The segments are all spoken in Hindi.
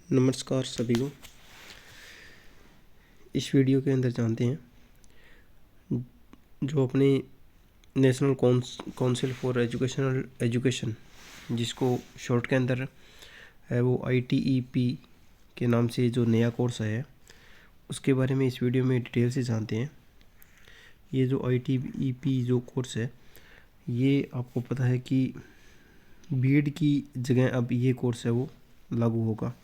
नमस्कार सभी को। इस वीडियो के अंदर जानते हैं जो अपने national council for educational education, जिसको शॉर्ट के अंदर है वो ITEP के नाम से जो नया कोर्स है उसके बारे में इस वीडियो में डिटेल से जानते हैं। ये जो ITEP जो कोर्स है ये आपको पता है कि बीएड की जगह अब ये कोर्स है वो लागू होगा।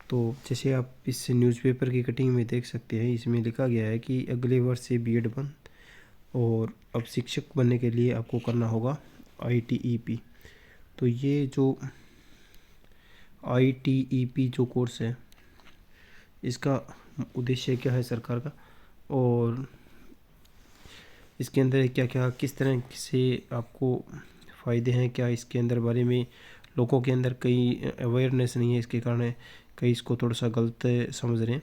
तो जैसे आप इस न्यूज़पेपर की कटिंग में देख सकते हैं, इसमें लिखा गया है कि अगले वर्ष से बीएड बंद और अब शिक्षक बनने के लिए आपको करना होगा ITEP। तो ये जो ITEP जो कोर्स है इसका उद्देश्य क्या है सरकार का, और इसके अंदर क्या क्या किस तरह से आपको फ़ायदे हैं, क्या इसके अंदर बारे में लोगों के अंदर कई अवेयरनेस नहीं है, इसके कारण कई इसको थोड़ा सा गलत समझ रहे हैं।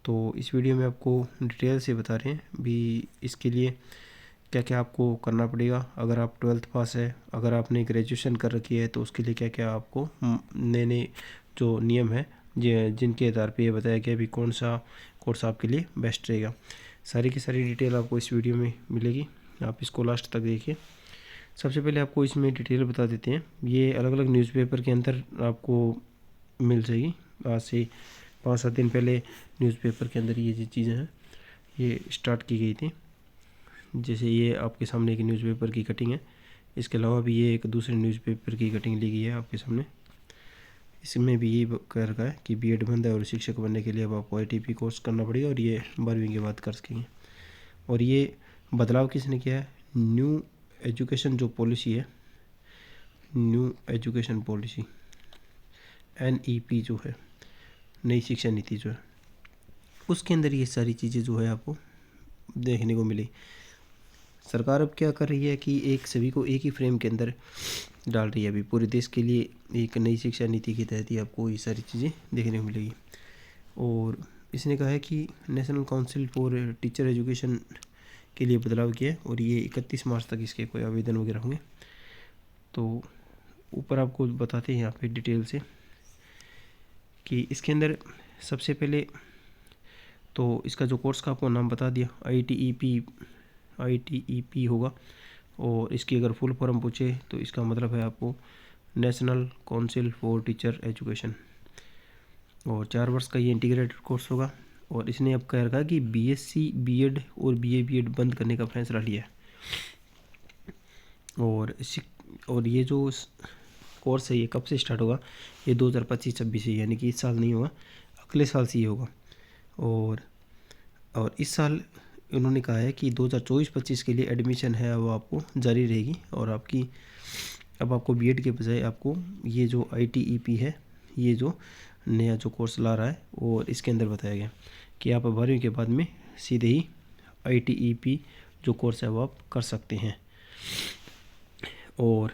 तो इस वीडियो में आपको डिटेल से बता रहे हैं भी इसके लिए क्या क्या आपको करना पड़ेगा। अगर आप 12th पास है, अगर आपने ग्रेजुएशन कर रखी है तो उसके लिए क्या क्या आपको नए नए जो नियम है जिनके आधार पे ये बताया गया भी कौन सा कोर्स आपके लिए बेस्ट रहेगा। सारी की सारी डिटेल आपको इस वीडियो में मिलेगी, आप इसको लास्ट तक देखिए। सबसे पहले आपको इसमें डिटेल बता देते हैं, ये अलग अलग न्यूज़पेपर के अंदर आपको मिल जाएगी। आज से 5-7 दिन पहले न्यूज़पेपर के अंदर ये चीज़ें हैं ये स्टार्ट की गई थी। जैसे ये आपके सामने एक न्यूज़पेपर की कटिंग है, इसके अलावा भी ये एक दूसरे न्यूज़पेपर की कटिंग ली गई है आपके सामने। इसमें भी ये कह रखा है कि बीएड बंद है और शिक्षक बनने के लिए अब आपको ITEP कोर्स करना पड़ेगा और ये 12वीं के बाद कर सकेंगे। और ये बदलाव किसने किया है, न्यू एजुकेशन जो पॉलिसी है, न्यू एजुकेशन पॉलिसी NEP जो है, नई शिक्षा नीति जो है, उसके अंदर ये सारी चीज़ें जो है आपको देखने को मिली। सरकार अब क्या कर रही है कि एक सभी को एक ही फ्रेम के अंदर डाल रही है। अभी पूरे देश के लिए एक नई शिक्षा नीति के तहत ही आपको ये सारी चीज़ें देखने को मिलेगी। और इसने कहा है कि national council for teacher education के लिए बदलाव किया है और ये 31 मार्च तक इसके कोई आवेदन वगैरह होंगे। तो ऊपर आपको बताते हैं यहाँ पे डिटेल से कि इसके अंदर सबसे पहले तो इसका जो कोर्स का आपको नाम बता दिया ITEP होगा। और इसकी अगर फुल फॉर्म पूछे तो इसका मतलब है आपको national council for teacher education. और 4 वर्ष का ये इंटीग्रेटेड कोर्स होगा। और इसने अब कह रखा है कि BSc BEd और BA BEd बंद करने का फैसला लिया है। और ये जो कोर्स है ये कब से स्टार्ट होगा, ये 2025-26 से, यानी कि इस साल नहीं होगा, अगले साल से ये होगा। और इस साल उन्होंने कहा है कि 2024-25 के लिए एडमिशन है वो आपको जारी रहेगी। और अब आपको बीएड के बजाय आपको ये जो ITEP है, ये जो नया जो कोर्स ला रहा है, और इसके अंदर बताया गया कि आप 12वीं के बाद में सीधे ही ITEP जो कोर्स है वो आप कर सकते हैं। और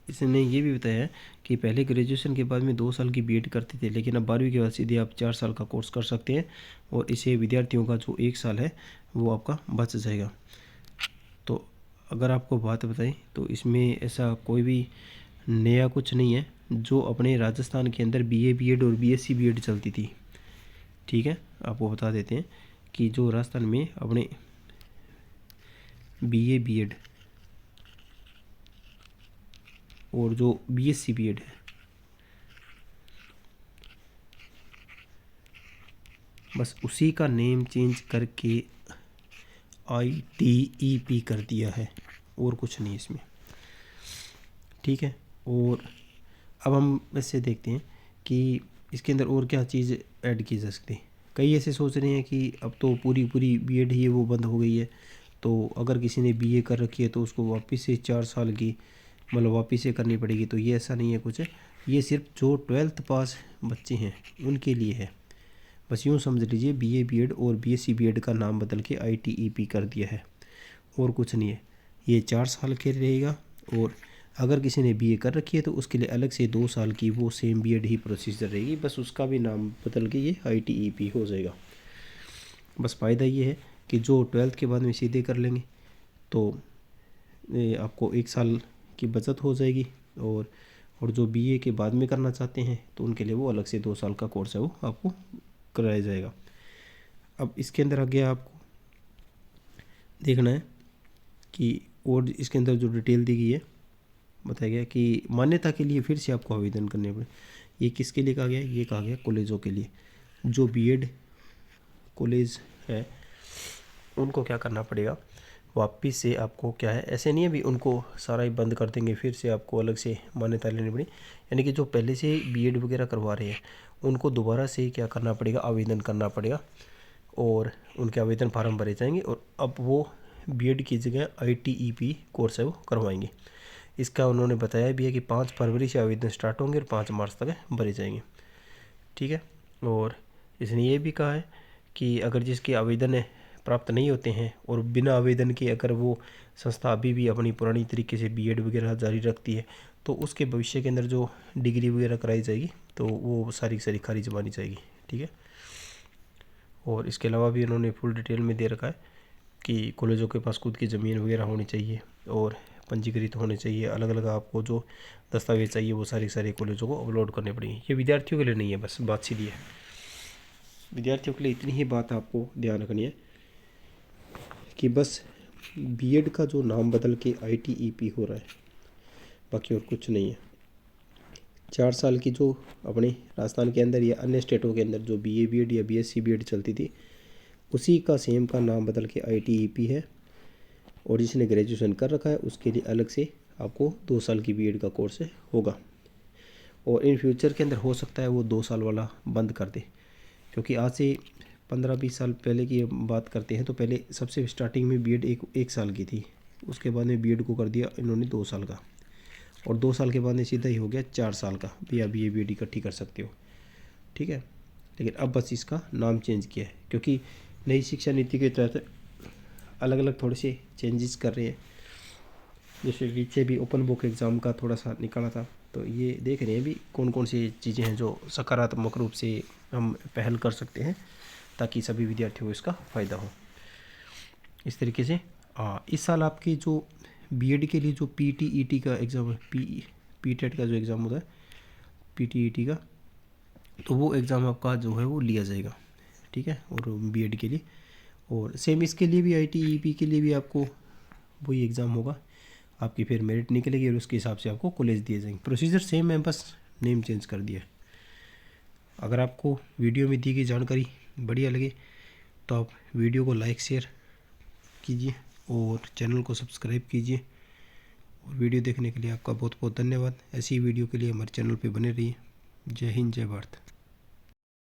इसने ये भी बताया है कि पहले ग्रेजुएशन के बाद में 2 साल की बीएड करते थे, लेकिन अब 12वीं के बाद सीधे आप 4 साल का कोर्स कर सकते हैं और इसे विद्यार्थियों का जो 1 साल है वो आपका बच जाएगा। तो अगर आपको बात बताएं तो इसमें ऐसा कोई भी नया कुछ नहीं है। जो अपने राजस्थान के अंदर BA BEd और BSc BEd चलती थी, ठीक है, आपको बता देते हैं कि जो राजस्थान में अपने BA BEd और जो BSc BEd है, बस उसी का नेम चेंज करके ITEP कर दिया है और कुछ नहीं इसमें, ठीक है। और अब हम इससे देखते हैं कि इसके अंदर और क्या चीज़ ऐड की जा सकती है। कई ऐसे सोच रहे हैं कि अब तो पूरी बीएड ही है वो बंद हो गई है, तो अगर किसी ने BA कर रखी है तो उसको वापस से 4 साल की मतलब वापस से करनी पड़ेगी। तो ये ऐसा नहीं है कुछ, ये सिर्फ जो 12th पास बच्चे हैं उनके लिए है। बस यूँ समझ लीजिए BA BEd और BSc BEd का नाम बदल के ITEP कर दिया है और कुछ नहीं है। ये 4 साल के रहेगा। और अगर किसी ने BA कर रखी है तो उसके लिए अलग से 2 साल की वो सेम BEd ही प्रोसीजर रहेगी, बस उसका भी नाम बदल के ये ITEP हो जाएगा। बस फ़ायदा ये है कि जो 12th के बाद में सीधे कर लेंगे तो आपको 1 साल की बचत हो जाएगी। और और जो बीए के बाद में करना चाहते हैं तो उनके लिए वो अलग से 2 साल का कोर्स है वो आपको कराया जाएगा। अब इसके अंदर आगे आपको देखना है कि और इसके अंदर जो डिटेल दी गई है, बताया गया कि मान्यता के लिए फिर से आपको आवेदन करने पड़े। ये किसके लिए कहा गया? ये कहा गया कॉलेजों के लिए। जो बीएड कॉलेज है उनको क्या करना पड़ेगा, वापस से आपको क्या है, ऐसे नहीं है भी उनको सारा ही बंद कर देंगे, फिर से आपको अलग से मान्यता लेनी पड़ी। यानी कि जो पहले से बीएड वगैरह करवा रहे हैं उनको दोबारा से क्या करना पड़ेगा, आवेदन करना पड़ेगा और उनके आवेदन फार्म भरे जाएंगे और अब वो बीएड की जगह ITEP कोर्स है वो करवाएंगे। इसका उन्होंने बताया भी है कि 5 फरवरी से आवेदन स्टार्ट होंगे और 5 मार्च तक भरे जाएंगे। ठीक है। और इसने ये भी कहा है कि अगर जिसके आवेदन प्राप्त नहीं होते हैं और बिना आवेदन के अगर वो संस्था अभी भी अपनी पुरानी तरीके से बीएड वगैरह जारी रखती है तो उसके भविष्य के अंदर जो डिग्री वगैरह कराई जाएगी तो वो सारी की सारी खारिज मानी जाएगी। ठीक है। और इसके अलावा भी उन्होंने फुल डिटेल में दे रखा है कि कॉलेजों के पास खुद की ज़मीन वगैरह होनी चाहिए और पंजीकृत होने चाहिए। अलग अलग आपको जो दस्तावेज चाहिए वो सारी कॉलेजों को अपलोड करने पड़ेंगे। ये विद्यार्थियों के लिए नहीं है, बस बात सीधी है। विद्यार्थियों के लिए इतनी ही बात आपको ध्यान रखनी है कि बस बीएड का जो नाम बदल के ITEP हो रहा है, बाकी और कुछ नहीं है। 4 साल की जो अपने राजस्थान के अंदर या अन्य स्टेटों के अंदर जो BA बीएड या BSc बीएड चलती थी उसी का सेम का नाम बदल के ITEP है। और जिसने ग्रेजुएशन कर रखा है उसके लिए अलग से आपको 2 साल की बीएड का कोर्स होगा। और इन फ्यूचर के अंदर हो सकता है वो 2 साल वाला बंद कर दे, क्योंकि आज से 15-20 साल पहले की बात करते हैं तो पहले सबसे स्टार्टिंग में बीएड एक साल की थी, उसके बाद में बीएड को कर दिया इन्होंने 2 साल का, और 2 साल के बाद में सीधा ही हो गया 4 साल का भी। आप ये बीएड इकट्ठी कर सकते हो। ठीक है। लेकिन अब बस इसका नाम चेंज किया है क्योंकि नई शिक्षा नीति के तहत अलग अलग थोड़े से चेंजेस कर रहे हैं। जैसे पीछे भी ओपन बुक एग्ज़ाम का थोड़ा सा निकाला था, तो ये देख रहे हैं भी कौन कौन सी चीज़ें हैं जो सकारात्मक रूप से हम पहल कर सकते हैं ताकि सभी विद्यार्थियों को इसका फ़ायदा हो। इस तरीके से इस साल आपके जो बीएड के लिए जो PTET का एग्ज़ाम है, PTET का जो एग्ज़ाम होता है PTET का, तो वो एग्ज़ाम आपका जो है वो लिया जाएगा। ठीक है। और बीएड के लिए और सेम इसके लिए भी ITEP के लिए भी आपको वही एग्ज़ाम होगा। आपकी फिर मेरिट निकलेगी और उसके हिसाब से आपको कॉलेज दिए जाएंगे। प्रोसीजर सेम है, बस नेम चेंज कर दिया है। अगर आपको वीडियो में दी गई जानकारी बढ़िया लगे तो आप वीडियो को लाइक शेयर कीजिए और चैनल को सब्सक्राइब कीजिए। और वीडियो देखने के लिए आपका बहुत बहुत धन्यवाद। ऐसी वीडियो के लिए हमारे चैनल पे बने रहिए। जय हिंद, जय भारत।